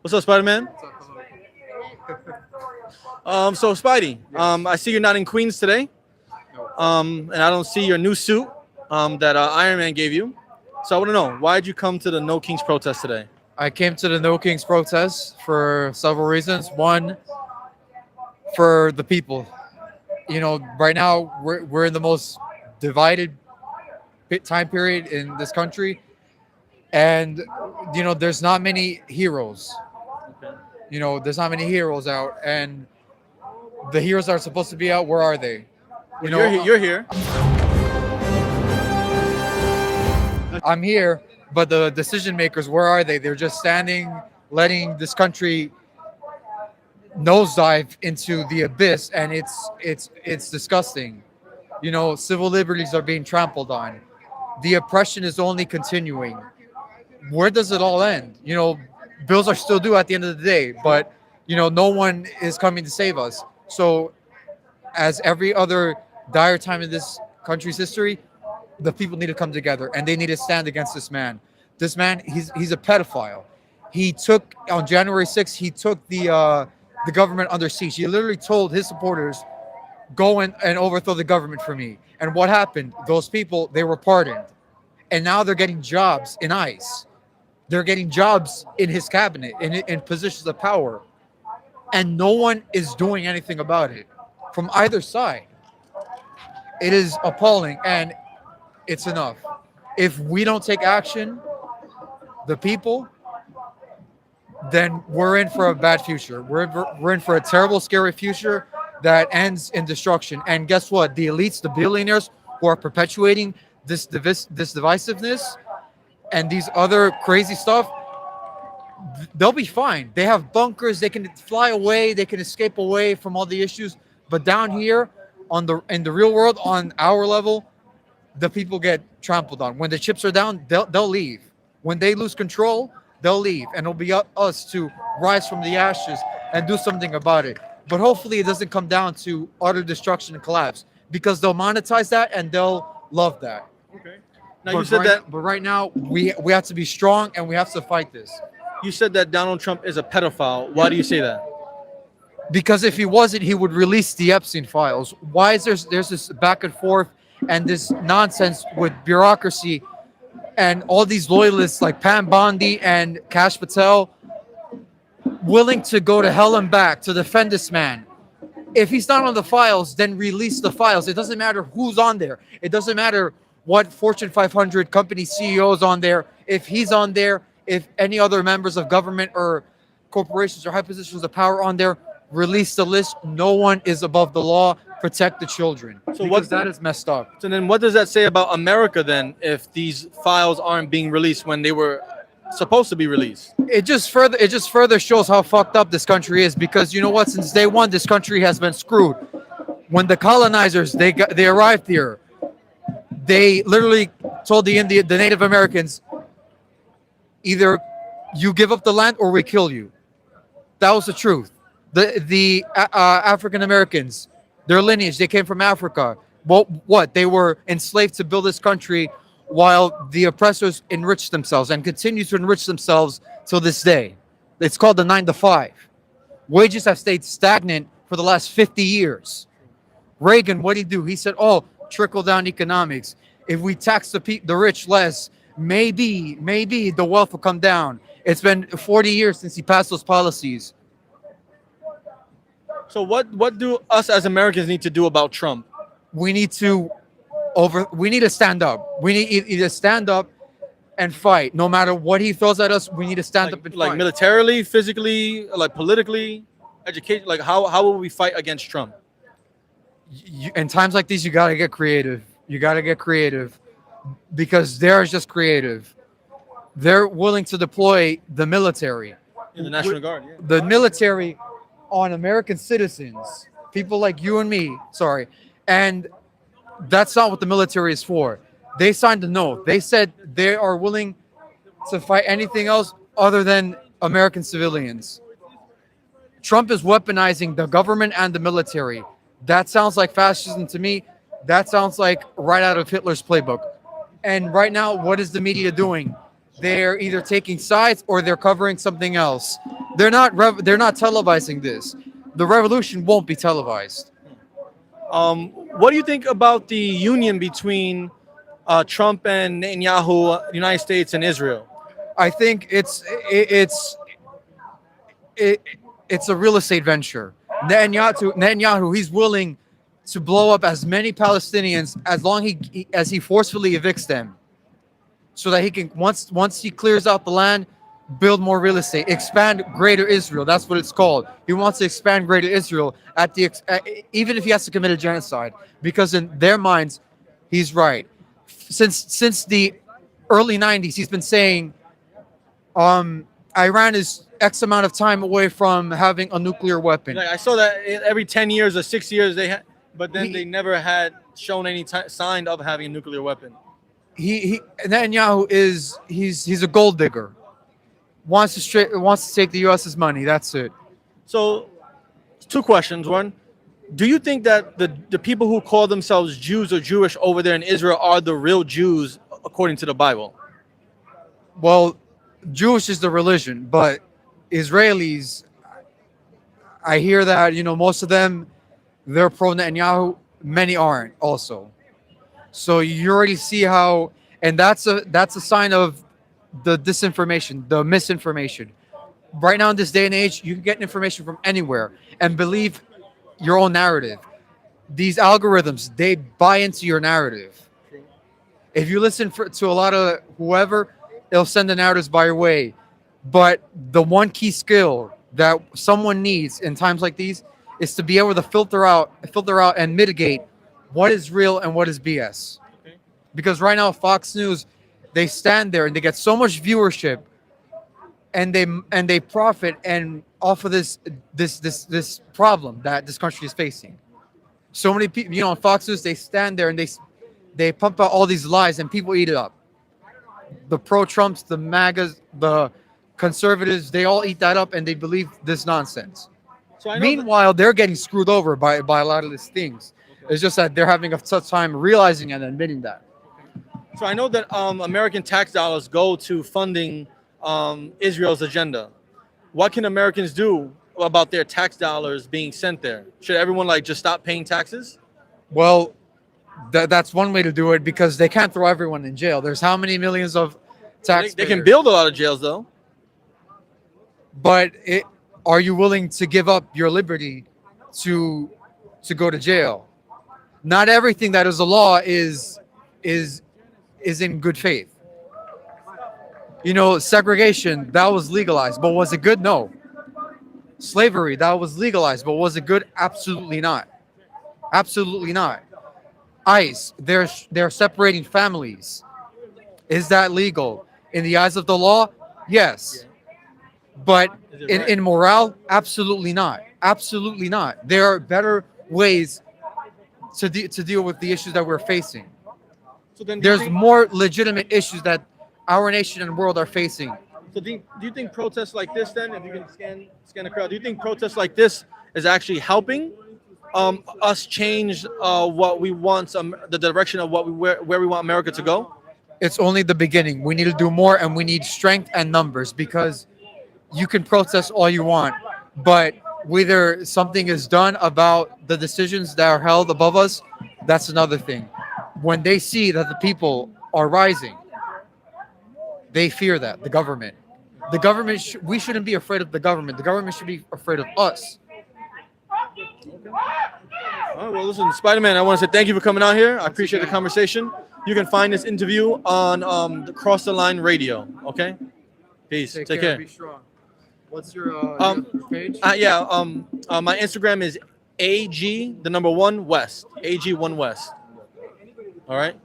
What's up, Spider Man? So Spidey, I see you're not in Queens today, and I don't see your new suit that Iron Man gave you. So I want to know, why did you come to the No Kings protest today? I came to the No Kings protest for several reasons. One, for the people. You know, right now we're in the most divided time period in this country, and you know, there's not many heroes. You know, there's not many heroes out, and the heroes that are supposed to be out, where are they? You know, You're here. I'm here, but the decision makers, where are they? They're just standing, letting this country nosedive into the abyss, and it's disgusting. You know, civil liberties are being trampled on. The oppression is only continuing. Where does it all end? You know, bills are still due at the end of the day, but you know, no one is coming to save us. So, as every other dire time in this country's history, the people need to come together and they need to stand against this man. This man, he's a pedophile. He took on January 6th, he took the government under siege. He literally told his supporters, "Go and overthrow the government for me." And what happened? Those people, they were pardoned, and now they're getting jobs in ICE. They're getting jobs in his cabinet, in positions of power, and no one is doing anything about it from either side. It is appalling, and it's enough. If we don't take action, the people, then we're in for a bad future. We're in for a terrible, scary future that ends in destruction. And guess what? The elites, the billionaires who are perpetuating this divisiveness and these other crazy stuff, they'll be fine. They have bunkers. They can fly away. They can escape away from all the issues. But down here, in the real world, on our level, the people get trampled on. When the chips are down, they'll leave. When they lose control, they'll leave, and it'll be up us to rise from the ashes and do something about it. But hopefully, it doesn't come down to utter destruction and collapse, because they'll monetize that and they'll love that. Okay. Now you said that But right now, we have to be strong and we have to fight this. you said that Donald Trump is a pedophile. Why do you say that? Because if he wasn't, he would release the Epstein files. Why is there's this back and forth and this nonsense with bureaucracy and all these loyalists like Pam Bondi and Kash Patel willing to go to hell and back to defend this man? If he's not on the files, then release the files. It doesn't matter who's on there. It doesn't matter what Fortune 500 company CEO is on there. If he's on there, if any other members of government or corporations or high positions of power on there, release the list. No one is above the law. Protect the children. So Because that is messed up. So then what does that say about America then, if these files aren't being released when they were supposed to be released? It just further shows how fucked up this country is, because you know what? Since day one, this country has been screwed. When the colonizers they arrived here, they literally told the Native Americans, either you give up the land or we kill you. That was the truth. The African Americans, their lineage, they came from Africa. What? They were enslaved to build this country, while the oppressors enriched themselves and continue to enrich themselves till this day. It's called the 9-to-5. Wages have stayed stagnant for the last 50 years. Reagan, what did he do? He said, "Oh, trickle down economics. If we tax the rich less, maybe the wealth will come down." It's been 40 years since he passed those policies. So what do us as Americans need to do about Trump? We need to stand up. We need either stand up and fight. No matter what he throws at us, we need to stand up and Like fight. militarily, physically, like politically, education, like how will we fight against Trump? In times like these, you got to get creative. You got to get creative, because they're just creative. They're willing to deploy the military. In the National Guard, yeah. The military on American citizens, people like you and me, sorry. And that's not what the military is for. They signed a note. They said they are willing to fight anything else other than American civilians. Trump is weaponizing the government and the military. That sounds like fascism to me. That sounds like right out of Hitler's playbook. And right now, what is the media doing? They're either taking sides or they're covering something else. They're not televising this. The revolution won't be televised. What do you think about the union between Trump and Netanyahu, United States and Israel? I think it, it's a real estate venture. Netanyahu, he's willing to blow up as many Palestinians as long as he forcefully evicts them, so that he can once he clears out the land, build more real estate, expand Greater Israel. That's what it's called. He wants to expand Greater Israel even if he has to commit a genocide, because in their minds, he's right. Since the early '90s, he's been saying, Iran is X amount of time away from having a nuclear weapon. Like, I saw that every 10 years or 6 years they had, but then they never had shown any sign of having a nuclear weapon. Netanyahu he's a gold digger. Wants to take the U.S.'s money. That's it. So, two questions. One, do you think that the people who call themselves Jews or Jewish over there in Israel are the real Jews according to the Bible? Well, Jewish is the religion, but Israelis, I hear that most of them, they're pro Netanyahu. Many aren't also. So you already see how, and that's a sign of the disinformation, the misinformation. Right now in this day and age, you can get information from anywhere and believe your own narrative. These algorithms, they buy into your narrative. If you listen to a lot of whoever, they'll send the narratives by your way. But the one key skill that someone needs in times like these is to be able to filter out and mitigate what is real and what is BS. Okay. Because right now, Fox News, they stand there and they get so much viewership, and they profit and off of this problem that this country is facing. So many people, on Fox News, they stand there and they pump out all these lies and people eat it up. The pro-Trumps, the MAGAs, the conservatives, they all eat that up and they believe this nonsense. So I know Meanwhile, they're getting screwed over by a lot of these things. It's just that they're having a tough time realizing and admitting that. So I know that American tax dollars go to funding Israel's agenda. What can Americans do about their tax dollars being sent there? Should everyone just stop paying taxes? Well, that's one way to do it, because they can't throw everyone in jail. There's how many millions of taxpayers? They can build a lot of jails though. But are you willing to give up your liberty to go to jail? Not everything that is a law is in good faith. Segregation, that was legalized, but was it good? No. Slavery, that was legalized, but was it good? Absolutely not. Absolutely not. ICE, they're separating families. Is that legal? In the eyes of the law, yes. But in morale, absolutely not. Absolutely not. There are better ways to deal with the issues that we're facing. So then, There's more legitimate issues that our nation and world are facing. So do you think protests like this, then, if you can scan the crowd, do you think protests like this is actually helping us change what we want, the direction of where we want America to go? It's only the beginning. We need to do more, and we need strength and numbers, because you can protest all you want, but whether something is done about the decisions that are held above us, that's another thing. When they see that the people are rising, they fear that the government. We shouldn't be afraid of the government. The government should be afraid of us. All right, well, listen, Spider-Man, I want to say thank you for coming out here. I appreciate the conversation. You can find this interview on the Cross the Line Radio. Okay? Peace. Take care. Be strong. What's your page? My Instagram is AG1West. AG1West. All right?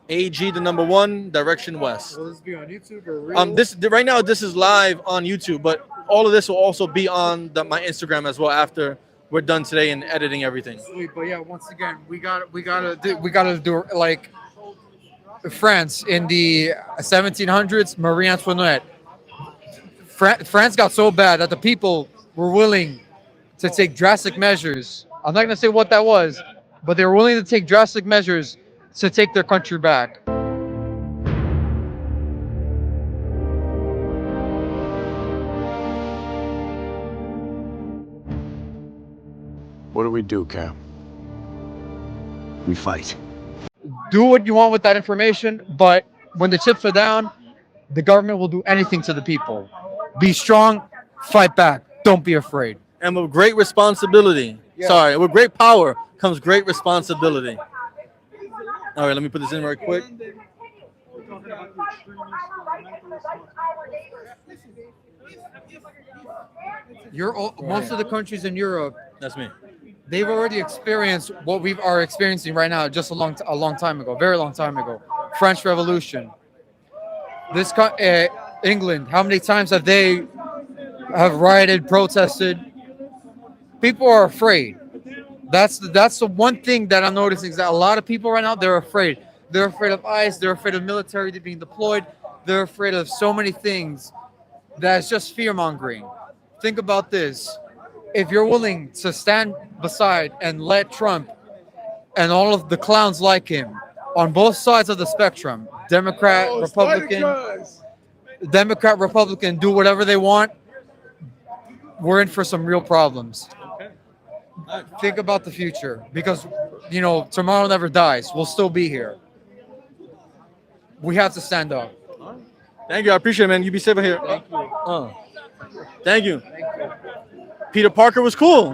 AG1 direction west. Will this be on YouTube or Reels? This right now this is live on YouTube, but all of this will also be on my Instagram as well after we're done today and editing everything. Sweet, but yeah, once again, we gotta do like France in the 1700s. Marie Antoinette. France got so bad that the people were willing to take drastic measures. I'm not gonna say what that was, but they were willing to take drastic measures to take their country back. What do we do, Cap? We fight. Do what you want with that information, but when the chips are down, the government will do anything to the people. Be strong, fight back. Don't be afraid. And with great responsibility. Yeah. Sorry, with great power comes great responsibility. All right, let me put this in right quick. Most of the countries in Europe, That's me. they've already experienced what we are experiencing right now just a long time ago, very long time ago. French Revolution. England, how many times have they rioted, protested? People are afraid. That's the one thing that I'm noticing is that a lot of people right now, they're afraid. They're afraid of ICE. They're afraid of military being deployed. They're afraid of so many things. That's just fear mongering. Think about this. If you're willing to stand beside and let Trump and all of the clowns like him on both sides of the spectrum, Democrat, Republican, do whatever they want, we're in for some real problems. Think about the future because, tomorrow never dies. We'll still be here. We have to stand up. Thank you. I appreciate it, man. You be safe out here. Thank you. Thank you. Peter Parker was cool,